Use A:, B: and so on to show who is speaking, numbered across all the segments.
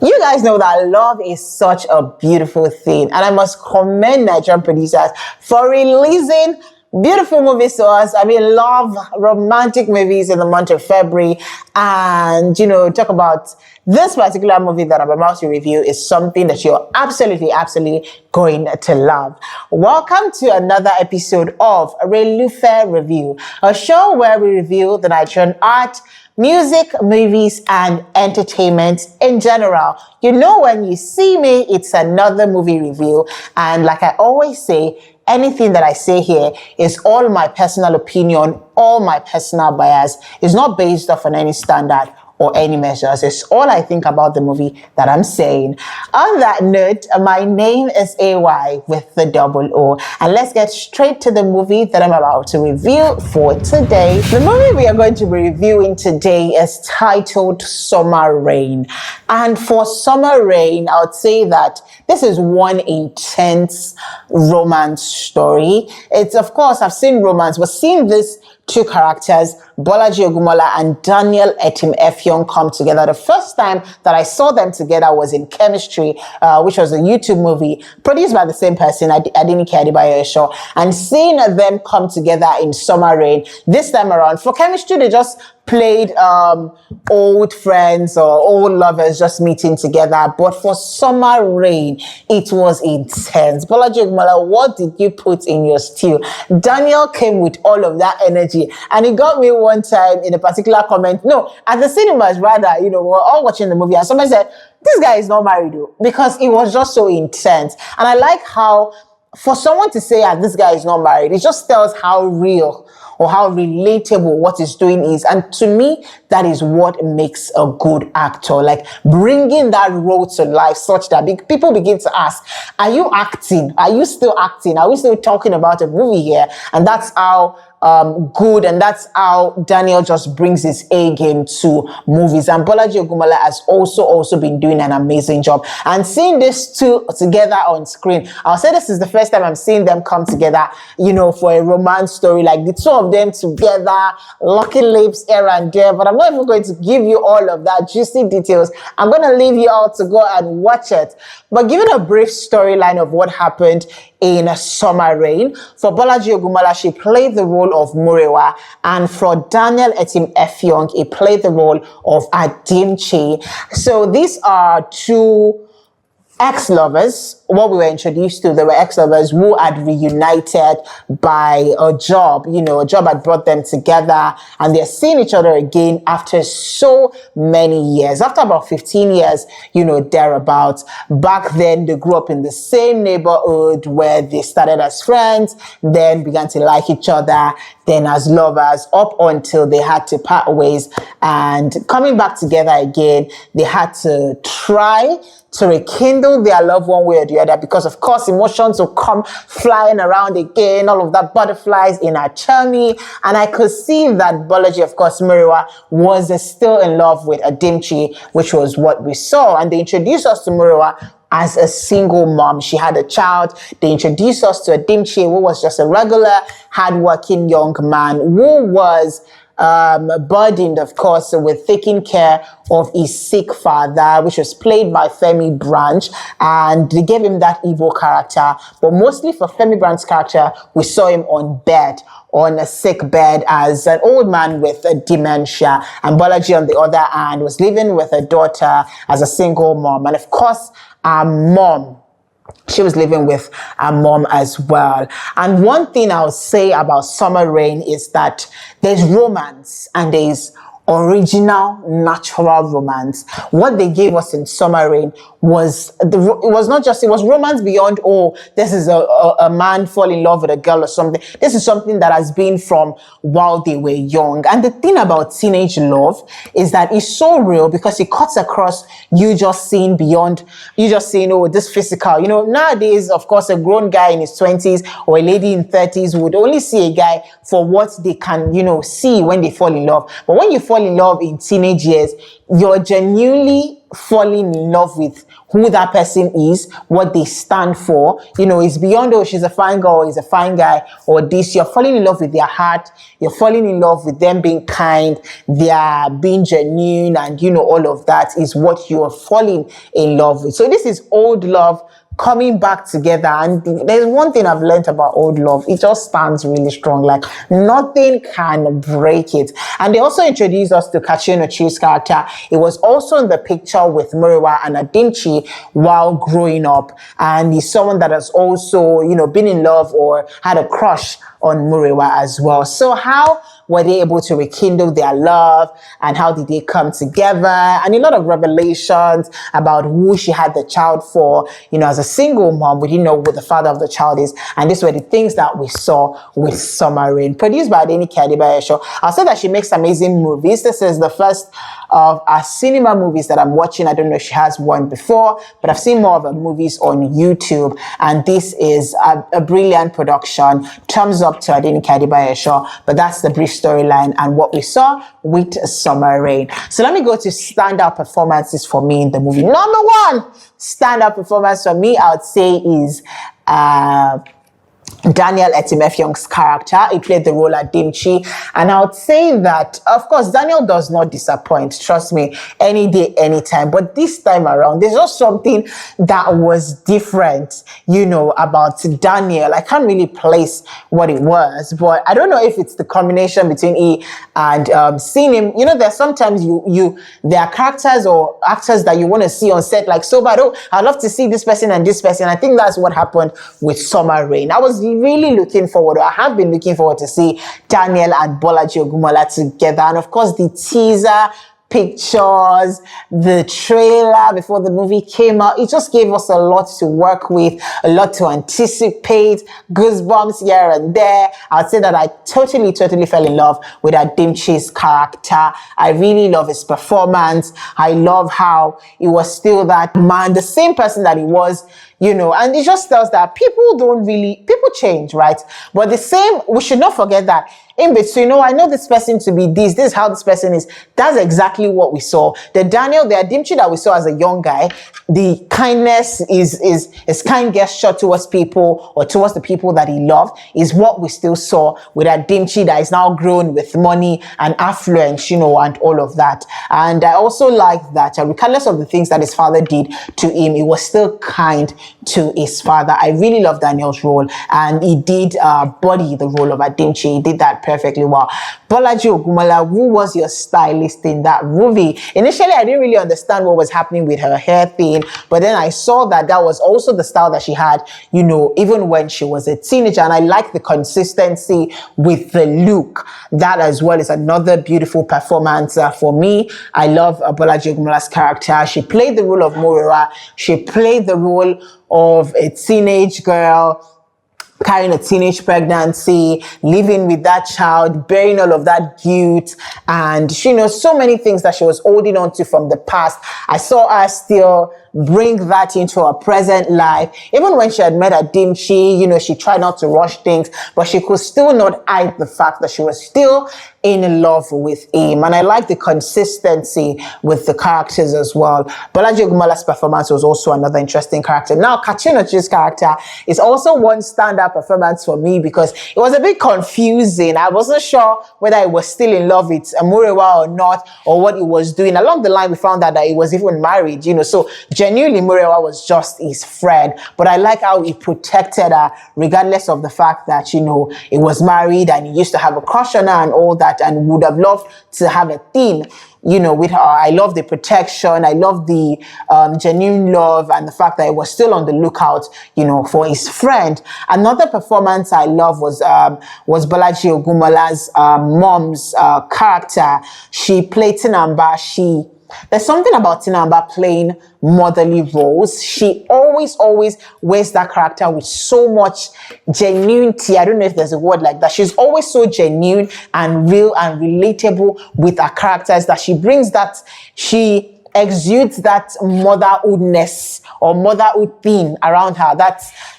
A: You guys know that love is such a beautiful thing, and I must commend Nigerian producers for releasing beautiful movies to us. I mean, love romantic movies in the month of February, and talk about this particular movie that I'm about to review is something that you're absolutely going to love. Welcome to another episode of Relufe Review, a show where we review the Nigerian art, music, movies, and entertainment in general. When you see me, it's another movie review. And like I always say, anything that I say here is all my personal opinion, all my personal bias. It's not based off on any standard or any measures. It's all I think about the movie that I'm saying. On that note, my name is AY with the double O. And let's get straight to the movie that I'm about to review for today. The movie we are going to be reviewing today is titled Summer Rain. And for Summer Rain, I would say that this is one intense romance story. It's, of course, I've seen romance, but seeing this two characters, Bolaji Ogunmola and Daniel Etim Effiong, come together. The first time that I saw them together was in Chemistry, which was a YouTube movie produced by the same person, Adini Kadibayo. And seeing them come together in Summer Rain, this time around, for Chemistry, they just played old friends or old lovers just meeting together. But for Summer Rain, it was intense. Bolaji Ogunmola, what did you put in your stew? Daniel came with all of that energy, and he got me one time in a particular comment. No, at the cinemas, rather, we were all watching the movie, and somebody said, this guy is not married, though, because it was just so intense. And I like how, for someone to say, this guy is not married, it just tells how real or how relatable what he's doing is. And to me, that is what makes a good actor, like bringing that role to life such that people begin to ask, are you acting? Are you still acting? Are we still talking about a movie here? And that's how good, and that's how Daniel just brings his A game to movies. And Bolaji Ogunmola has also been doing an amazing job. And seeing these two together on screen, I'll say this is the first time I'm seeing them come together, for a romance story, like the two of them together, locking lips here and there. But I'm not even going to give you all of that juicy details. I'm going to leave you all to go and watch it. But given a brief storyline of what happened in Summer Rain, for Bolaji Ogunmola, she played the role of Murewa, and for Daniel Etim Effiong, he played the role of Adimchi. So these are two ex-lovers. What we were introduced to, they were ex-lovers who had reunited by a job. A job had brought them together, and they're seeing each other again after so many years. After about 15 years, thereabouts. Back then, they grew up in the same neighborhood where they started as friends, then began to like each other, then as lovers, up until they had to part ways. And coming back together again, they had to try to rekindle their love one way or the other, because of course emotions will come flying around again, all of that butterflies in our tummy. And I could see that Bolaji, of course, Murewa, was still in love with Adimchi, which was what we saw. And they introduced us to Murewa as a single mom. She had a child. They introduced us to Adimchi, who was just a regular, hardworking young man who was burdened, of course, with taking care of his sick father, which was played by Femi Branch, and they gave him that evil character. But mostly for Femi Branch's character, we saw him on a sick bed as an old man with dementia, and Bolaji, on the other hand, was living with a daughter as a single mom. And of course, our mom, she was living with her mom as well. And one thing I'll say about Summer Rain is that there's romance and there's original, natural romance. What they gave us in Summer Rain was romance beyond, this is a man fall in love with a girl or something. This is something that has been from while they were young. And the thing about teenage love is that it's so real, because it cuts across you just seeing beyond, this physical. Nowadays, of course, a grown guy in his 20s or a lady in 30s would only see a guy for what they can, see when they fall in love. But when you fall fall in love in teenage years, you're genuinely falling in love with who that person is, what they stand for. You know, it's beyond, oh, she's a fine girl, he's a fine guy, or this. You're falling in love with their heart. You're falling in love with them being kind, they're being genuine, and, you know, all of that is what you're falling in love with. So this is old love coming back together. And there's one thing I've learned about old love: it just stands really strong. Like, nothing can break it. And they also introduced us to Kachi Onochi's character. It was also in the picture with Muriwa and Adimchi while growing up, and he's someone that has also, you know, been in love or had a crush on Muriwa as well. So how were they able to rekindle their love, and how did they come together? And a lot of revelations about who she had the child for. You know, as a single mom, we didn't know who the father of the child is. And these were the things that we saw with Summer Rain, produced by Adenike Adebayo. I'll say that she makes amazing movies. This is the first of our cinema movies that I'm watching. I don't know if she has one before, but I've seen more of her movies on YouTube. And this is a brilliant production. Thumbs up to Adenike Adebayo. But that's the brief storyline and what we saw with Summer Rain. So let me go to standout performances for me in the movie. Number one standout performance for me, I would say, is Daniel Etim Effiong's character. He played the role at Dimchi, and I would say that, of course, Daniel does not disappoint, trust me, any day, anytime. But this time around, there's just something that was different, you know, about Daniel. I can't really place what it was, but I don't know if it's the combination between he and seeing him. You know, there's sometimes there are characters or actors that you want to see on set, like, so bad, oh, I'd love to see this person and this person. I think that's what happened with Summer Rain. I was really looking forward, or I have been looking forward to see Daniel and Bolaji Ogunmola together. And of course, the teaser pictures, the trailer before the movie came out, it just gave us a lot to work with, a lot to anticipate, goosebumps here and there. I'd say that I totally fell in love with Adimchi's character. I really love his performance. I love how he was still that man, the same person that he was, you know, and it just tells that people change, right? But the same, we should not forget that in between, I know this person to be this is how this person is. That's exactly what we saw. The Adimchi that we saw as a young guy, the kindness is kind gesture towards people, or towards the people that he loved, is what we still saw with Adimchi that is now grown with money and affluence, and all of that. And I also like that, regardless of the things that his father did to him, he was still kind to his father. I really love Daniel's role, and he did body the role of Adimchi. He did that perfectly well. Bolaji Ogunmola, who was your stylist in that movie? Initially, I didn't really understand what was happening with her hair thing, but then I saw that was also the style that she had, even when she was a teenager. And I like the consistency with the look. That as well is another beautiful performance for me. I love Bolaji Ogumola's character. She played the role of Muriwa. She played the role of a teenage girl carrying a teenage pregnancy, living with that child, bearing all of that guilt, and so many things that she was holding on to from the past. I saw her still bring that into her present life. Even when she had met Adimchi, she tried not to rush things, but she could still not hide the fact that she was still in love with him. And I like the consistency with the characters as well. Bolaji Ogumola's performance was also another interesting character. Now, Kachi Onochi's character is also one standout performance for me, because it was a bit confusing. I wasn't sure whether he was still in love with Muriwa or not, or what he was doing. Along the line, we found out that he was even married, so genuinely Muriwa was just his friend. But I like how he protected her, regardless of the fact that, he was married and he used to have a crush on her and all that, and would have loved to have a thing, with her. I love the protection. I love the genuine love, and the fact that he was still on the lookout, for his friend. Another performance I love was Bolaji Ogumola's mom's character. She played Tinamba. There's something about Tinamba playing motherly roles. She always wears that character with so much genuinity. I don't know if there's a word like that. She's always so genuine and real and relatable with her characters, that she exudes that motherhoodness or motherhood theme around her.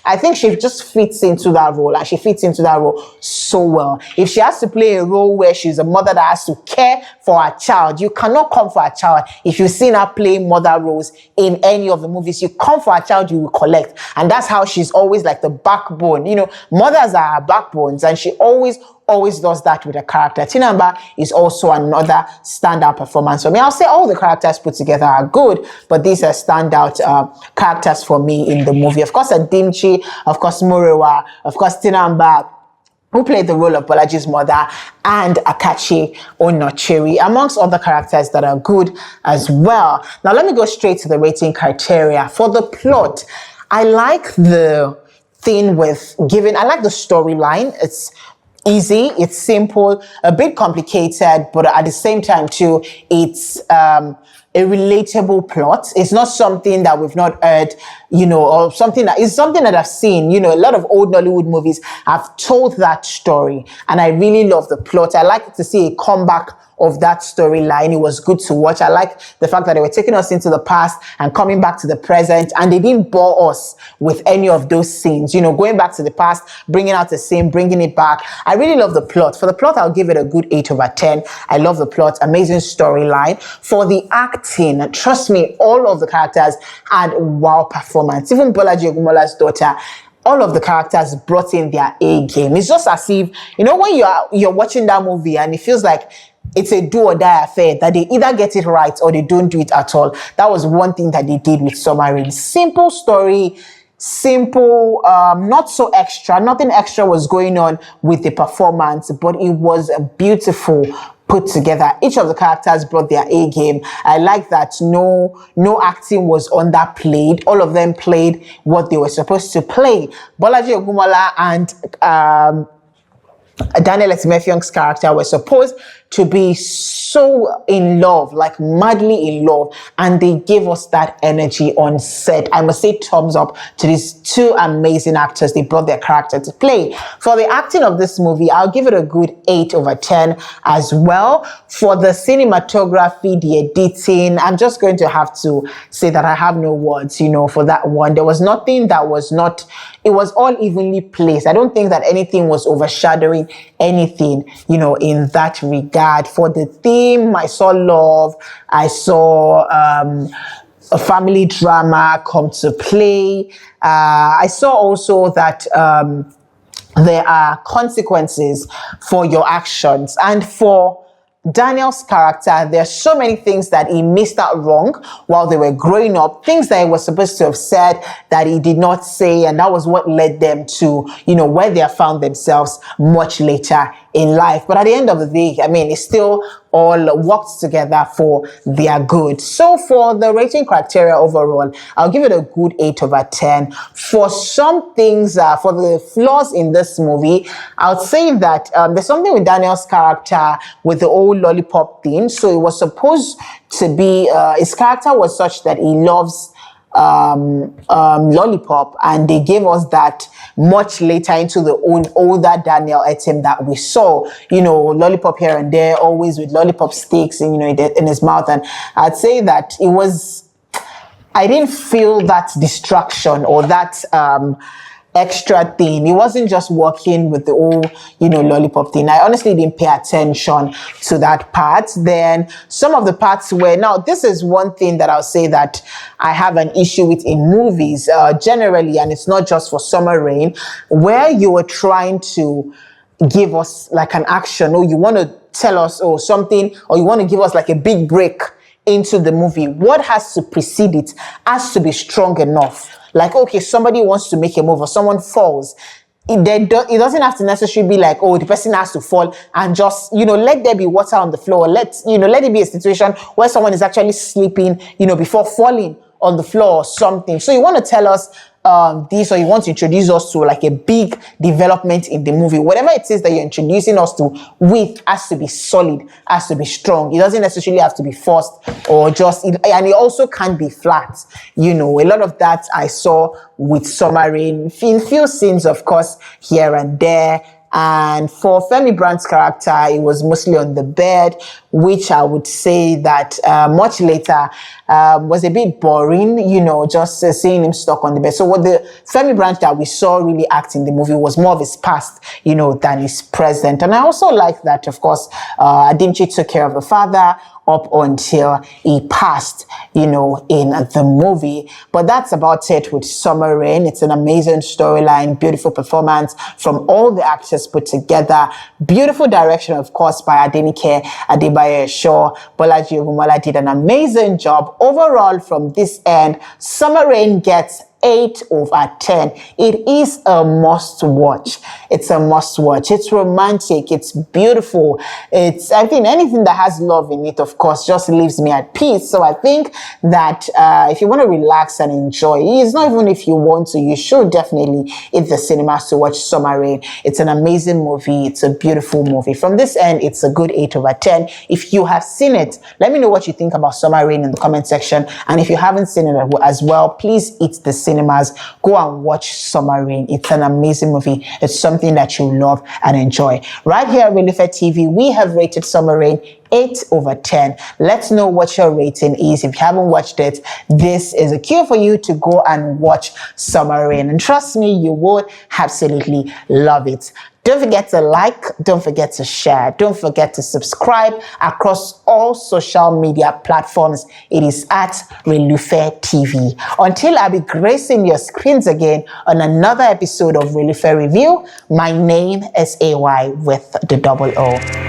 A: I think she just fits into that role, and she fits into that role so well. If she has to play a role where she's a mother that has to care for her child, you cannot come for a child. If you've seen her play mother roles in any of the movies, you come for a child, you will collect. And that's how she's always like the backbone. Mothers are her backbones, and she always does that with a character. Tinamba is also another standout performance for me. I'll say all the characters put together are good, but these are standout characters for me in the movie. Of course, Adimchi, of course, Murewa, of course, Tinamba, who played the role of Bolaji's mother, and Akachi Onochiri, amongst other characters that are good as well. Now, let me go straight to the rating criteria. For the plot, I like the thing with I like the storyline. It's easy, it's simple, a bit complicated, but at the same time too, it's a relatable plot. It's not something that we've not heard, or something that I've seen. A lot of old Nollywood movies have told that story, and I really love the plot. I like to see a comeback of that storyline. It was good to watch. I like the fact that they were taking us into the past and coming back to the present, and they didn't bore us with any of those scenes. Going back to the past, bringing out the scene, bringing it back. I really love the plot. For the plot, I'll give it a good 8/10. I love the plot. Amazing storyline. For the acting, trust me, all of the characters had wow performance. Even Bolaji Ogunmola's daughter, all of the characters brought in their A game. It's just as if, when you're watching that movie and it feels like it's a do or die affair, that they either get it right or they don't do it at all. That was one thing that they did with Submarine. Simple story, simple, not so extra. Nothing extra was going on with the performance, but it was beautiful put together. Each of the characters brought their A game. I like that no acting was underplayed. All of them played what they were supposed to play. Bolaji Ogunmola and Daniel Etim Effiong's character were supposed to be so in love, like madly in love, and they gave us that energy on set. I must say thumbs up to these two amazing actors. They brought their character to play. For the acting of this movie, I'll give it a good 8/10 as well. For the cinematography, the editing, I'm just going to have to say that I have no words, for that one. There was nothing that was not, it was all evenly placed. I don't think that anything was overshadowing anything, in that regard. For the theme, I saw love, I saw a family drama come to play. I saw also that there are consequences for your actions. And for Daniel's character, there's so many things that he missed out wrong while they were growing up, things that he was supposed to have said that he did not say, and that was what led them to, where they have found themselves much later in life. But at the end of the day, it's still all worked together for their good. So for the rating criteria overall, I'll give it a good 8/10. For some things, for the flaws in this movie, I'll say that there's something with Daniel's character with the old lollipop theme. So it was supposed to be, his character was such that he loves lollipop, and they gave us that much later into the older Daniel Etim that we saw, lollipop here and there, always with lollipop sticks in his mouth. And I'd say that I didn't feel that distraction or that extra thing. It wasn't just working with the old, lollipop thing. I honestly didn't pay attention to that part. Then some of the parts were, now this is one thing that I'll say that I have an issue with in movies generally, and it's not just for Summer Rain, where you were trying to give us like an action, or you want to tell us something, or you want to give us like a big break into the movie. What has to precede it has to be strong enough. Like, okay, somebody wants to make a move or someone falls. It doesn't have to necessarily be like, the person has to fall and just, let there be water on the floor. Let it be a situation where someone is actually sleeping, before falling on the floor or something. So you want to tell us this, or you want to introduce us to like a big development in the movie. Whatever it is that you're introducing us to with has to be solid, has to be strong. It doesn't necessarily have to be forced or just, and it also can't be flat. A lot of that I saw with Summer Rain in few scenes, of course, here and there. And for Femi Brand's character, it was mostly on the bed, which I would say that much later was a bit boring, just seeing him stuck on the bed. So what the Femi Brand that we saw really act in the movie was more of his past, than his present. And I also like that, of course, Adimchi took care of the father up until he passed, in the movie. But that's about it with Summer Rain. It's an amazing storyline, beautiful performance from all the actors put together, beautiful direction, of course, by Adenike Adebayo Shaw. Bolaji Ogunmola did an amazing job. Overall, from this end, Summer Rain gets 8/10. It is a must watch. It's a must watch. It's romantic. It's beautiful. I think anything that has love in it, of course, just leaves me at peace. So I think that if you want to relax and enjoy, it's not even if you want to, you should definitely hit the cinemas to watch Summer Rain. It's an amazing movie. It's a beautiful movie. From this end, it's a good 8/10. If you have seen it, let me know what you think about Summer Rain in the comment section. And if you haven't seen it as well, please hit the cinemas, go and watch Summer Rain. It's an amazing movie. It's something that you love and enjoy. Right here at Relufe TV, we have rated Summer Rain 8/10. Let's know what your rating is. If you haven't watched it, this is a cue for you to go and watch Summer Rain. And trust me, you would absolutely love it. Don't forget to like, don't forget to share, don't forget to subscribe across all social media platforms. It is at Relufe TV. Until I'll be gracing your screens again on another episode of Relufe Review, my name is AY with the double O.